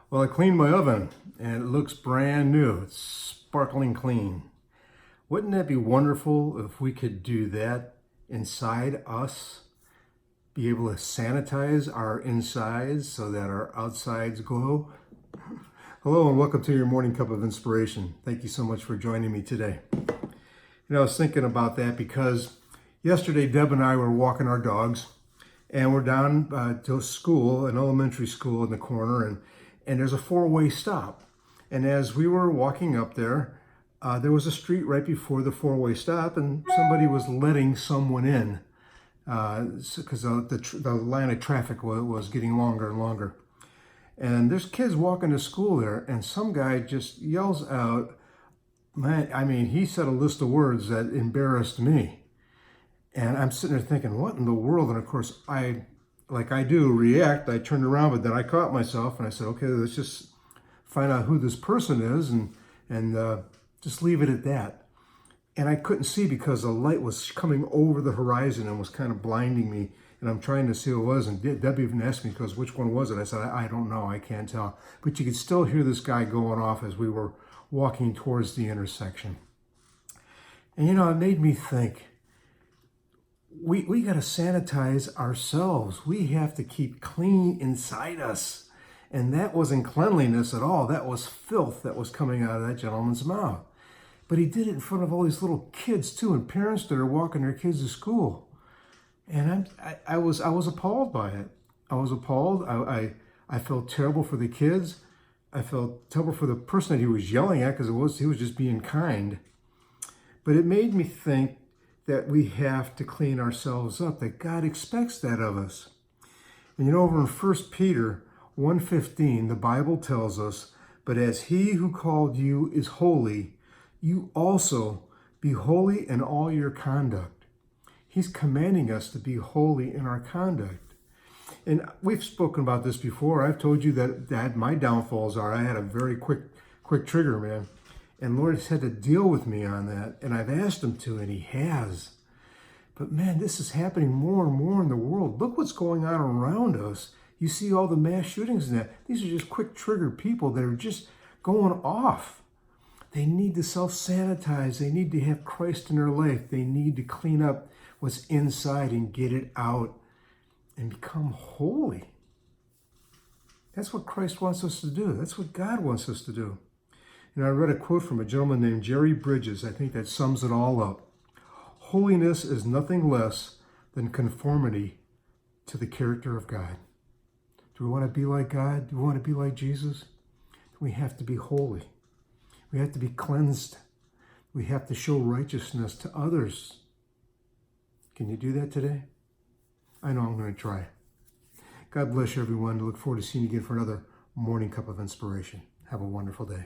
Well, I cleaned my oven and it looks brand new. It's sparkling clean. Wouldn't that be wonderful if we could do that inside us? Be able to sanitize our insides so that our outsides glow? Hello and welcome to your morning cup of inspiration. Thank you so much for joining me today. I was thinking about that because yesterday Deb and I were walking our dogs and we're down to school, an elementary school in the corner, and there's a four-way stop. And as we were walking up there, there was a street right before the four-way stop, and somebody was letting someone in because the line of traffic was getting longer and longer. And there's kids walking to school there, and some guy just yells out, man, I mean, he said a list of words that embarrassed me. And I'm sitting there thinking, what in the world? And of course, I react. I turned around, but then I caught myself and I said, okay, let's just find out who this person is and just leave it at that. And I couldn't see because the light was coming over the horizon and was kind of blinding me. And I'm trying to see who it was. And Debbie even asked me, because which one was it? I said, I don't know. I can't tell. But you could still hear this guy going off as we were walking towards the intersection. And it made me think, we got to sanitize ourselves. We have to keep clean inside us. And that wasn't cleanliness at all. That was filth that was coming out of that gentleman's mouth. But he did it in front of all these little kids too, and parents that are walking their kids to school. And I was appalled by it. I was appalled. I felt terrible for the kids. I felt terrible for the person that he was yelling at, because he was just being kind. But it made me think that we have to clean ourselves up, that God expects that of us. And over in 1 Peter 1:15, the Bible tells us, but as he who called you is holy, you also be holy in all your conduct. He's commanding us to be holy in our conduct. And we've spoken about this before. I've told you that my downfalls are, I had a very quick trigger, man. And Lord has had to deal with me on that. And I've asked him to, and he has. But man, this is happening more and more in the world. Look what's going on around us. You see all the mass shootings and that. These are just quick trigger people that are just going off. They need to self-sanitize. They need to have Christ in their life. They need to clean up what's inside and get it out and become holy. That's what Christ wants us to do. That's what God wants us to do. I read a quote from a gentleman named Jerry Bridges. I think that sums it all up. Holiness is nothing less than conformity to the character of God. Do we want to be like God? Do we want to be like Jesus? We have to be holy. We have to be cleansed. We have to show righteousness to others. Can you do that today? I know I'm going to try. God bless you, everyone. I look forward to seeing you again for another morning cup of inspiration. Have a wonderful day.